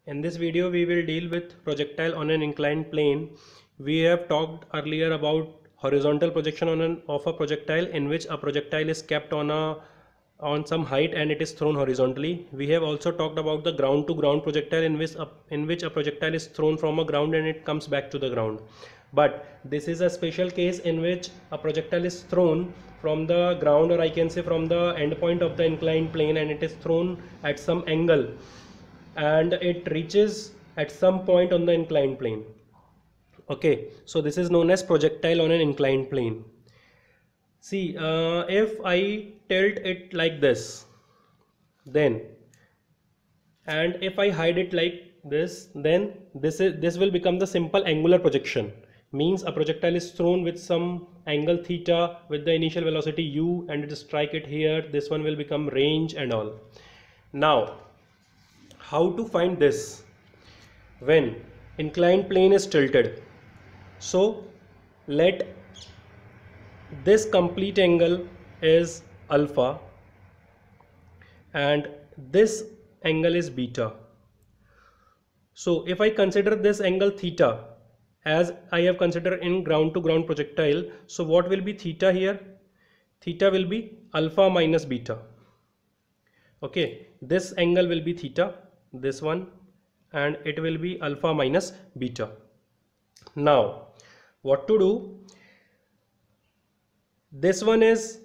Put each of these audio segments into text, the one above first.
In this video, we will deal with projectile on an inclined plane. We have talked earlier about horizontal projection of a projectile, in which a projectile is kept on some height and it is thrown horizontally. We have also talked about the ground to ground projectile, in which a projectile is thrown from a ground and it comes back to the ground. But this is a special case in which a projectile is thrown from the ground, or I can say from the end point of the inclined plane, and it is thrown at some angle and it reaches at some point on the inclined plane. Okay, so this is known as projectile on an inclined plane. See, if I tilt it like this, then, and if I hide it like this, then this will become the simple angular projection. Means a projectile is thrown with some angle theta with the initial velocity u, and it strike it here. This one will become range and all. Now, how to find this when inclined plane is tilted? So let this complete angle is alpha and this angle is beta. So if I consider this angle theta as I have considered in ground to ground projectile, so what will be theta here? Theta will be alpha minus beta. Okay, this angle will be theta, this one, and it will be alpha minus beta. Now what to do? This one is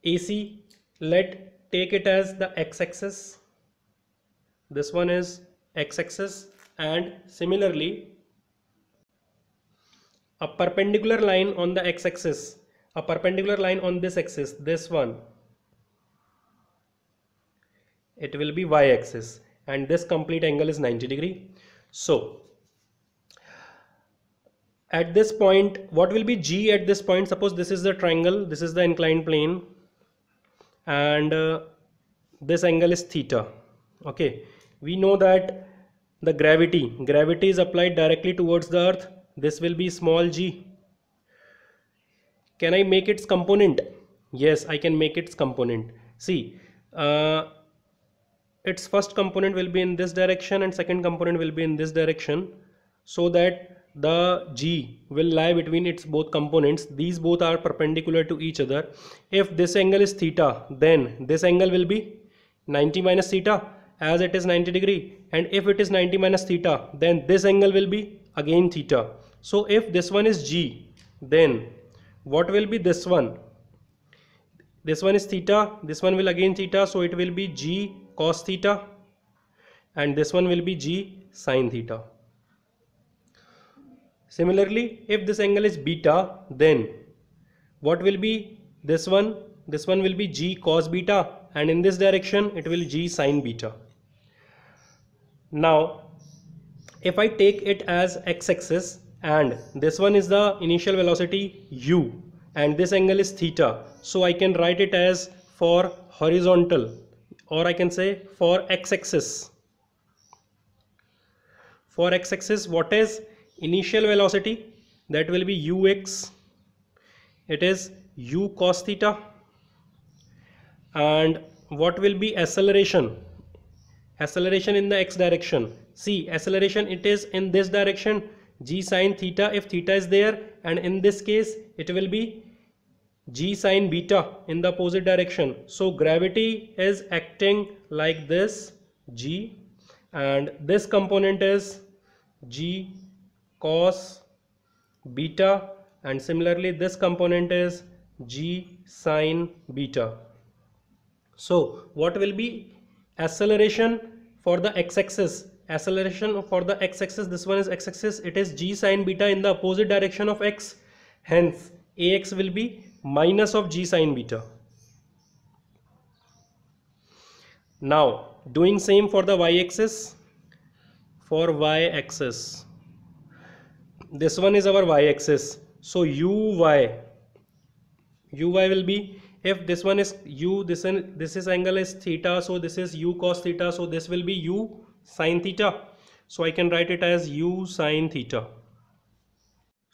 AC. Let take it as the x-axis. This one is x-axis, and similarly a perpendicular line on the x-axis, a perpendicular line on this axis, this one, it will be y-axis, and this complete angle is 90 degree. So at this point, what will be G at this point? Suppose this is the triangle, this is the inclined plane, and this angle is theta. Okay, we know that the gravity is applied directly towards the earth. This will be small g. Can I make its component? Yes, I can make its component. See, its first component will be in this direction and second component will be in this direction, so that the g will lie between its both components. These both are perpendicular to each other. If this angle is theta, then this angle will be 90 minus theta, as it is 90 degree, and if it is 90 minus theta, then this angle will be again theta. So if this one is g, then what will be this one? This one is theta, this one will again theta, so it will be g cos theta, and this one will be g sin theta. Similarly, if this angle is beta, then what will be this one? This one will be g cos beta, and in this direction it will g sin beta. Now if I take it as x-axis, and this one is the initial velocity u, and this angle is theta, so I can write it as for horizontal, or I can say for x-axis. For x-axis, what is initial velocity? That will be ux, it is u cos theta. And what will be acceleration? Acceleration in the x direction. See, acceleration, it is in this direction, g sin theta if theta is there, and in this case it will be g sin beta in the opposite direction. So gravity is acting like this, g, and this component is g cos beta, and similarly this component is g sin beta. So what will be acceleration for the x-axis? Acceleration for the x-axis, this one is x-axis, it is g sin beta in the opposite direction of x, hence ax will be minus of g sin beta. Now doing same for the y-axis. For y-axis, this one is our y-axis, so uy will be, if this one is u, this is angle is theta, so this is u cos theta, so this will be u sin theta, so I can write it as u sin theta.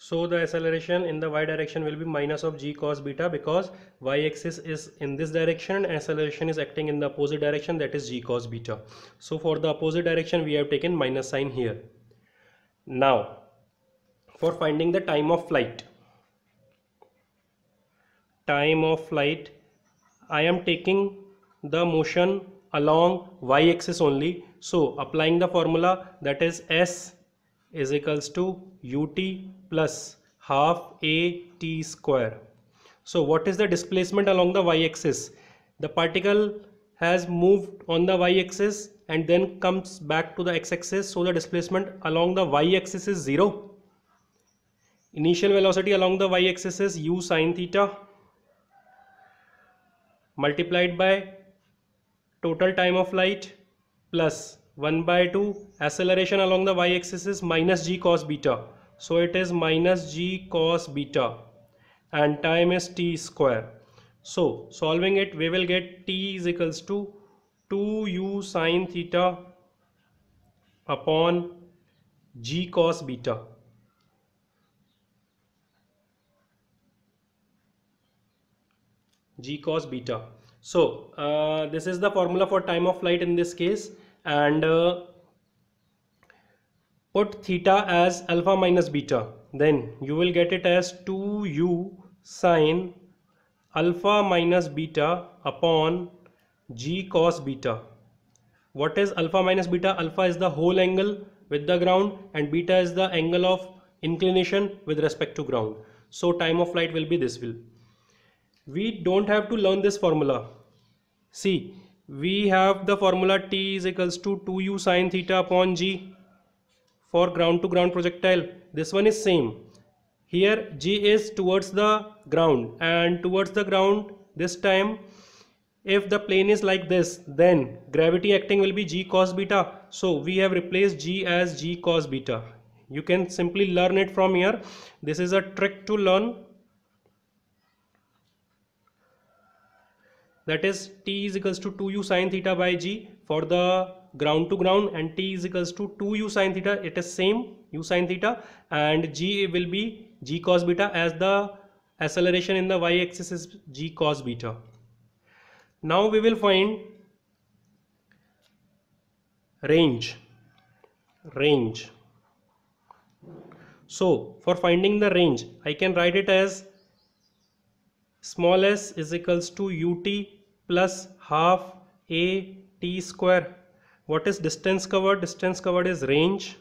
So the acceleration in the y direction will be minus of g cos beta, because y axis is in this direction and acceleration is acting in the opposite direction, that is g cos beta. So for the opposite direction we have taken minus sign here. Now for finding the time of flight, I am taking the motion along y axis only. So applying the formula, that is S is equals to ut plus half a t square. So what is the displacement along the y axis? The particle has moved on the y axis and then comes back to the x axis, so the displacement along the y axis is 0. Initial velocity along the y axis is u sin theta multiplied by total time of flight plus 1 by 2. Acceleration along the y axis is minus g cos beta, so it is minus g cos beta, and time is t square. So solving it, we will get t is equals to 2u sin theta upon g cos beta. G cos beta. So this is the formula for time of flight in this case, and put theta as alpha minus beta, then you will get it as 2u sin alpha minus beta upon g cos beta. What is alpha minus beta? Alpha is the whole angle with the ground and beta is the angle of inclination with respect to ground. So time of flight will be this will. We don't have to learn this formula. See, we have the formula t is equals to 2u sin theta upon g for ground to ground projectile. This one is same. Here g is towards the ground, and towards the ground this time, if the plane is like this, then gravity acting will be g cos beta. So we have replaced g as g cos beta. You can simply learn it from here. This is a trick to learn. That is t is equals to 2u sin theta by g for the ground to ground, and t is equals to 2u sin theta, it is same, u sin theta, and g will be g cos beta, as the acceleration in the y axis is g cos beta. Now we will find range. So for finding the range, I can write it as small s is equals to ut plus half a t square. What is distance covered? Distance covered is range.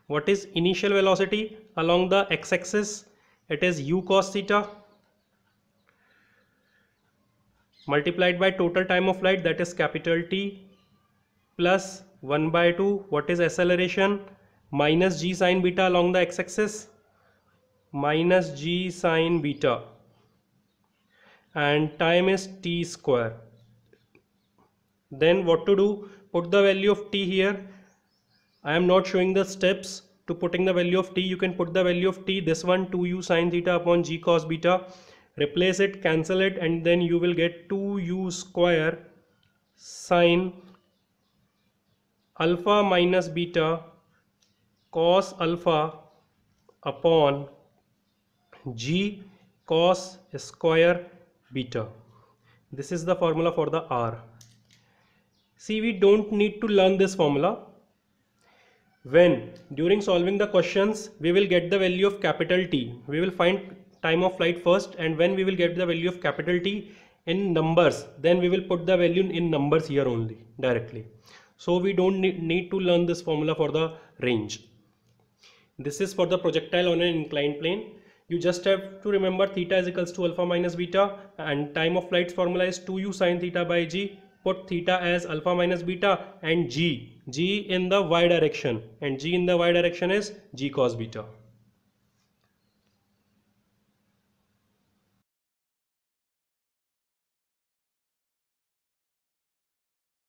What is initial velocity along the x-axis? It is u cos theta multiplied by total time of flight, that is capital T, plus 1 by 2. What is acceleration? Minus g sin beta along the x-axis, minus g sin beta, and time is t square. Then what to do? Put the value of t here. I am not showing the steps to putting the value of t. You can put the value of t, this one, 2u sin theta upon g cos beta. Replace it, cancel it, and then you will get 2u square sin alpha minus beta cos alpha upon g cos square beta. This is the formula for the R. See, we don't need to learn this formula. When during solving the questions, we will get the value of capital T. We will find time of flight first, and when we will get the value of capital T in numbers, then we will put the value in numbers here only directly. So we don't need to learn this formula for the range. This is for the projectile on an inclined plane. You just have to remember theta is equals to alpha minus beta, and time of flight's formula is 2u sin theta by g. Put theta as alpha minus beta and g in the y direction, and g in the y direction is g cos beta.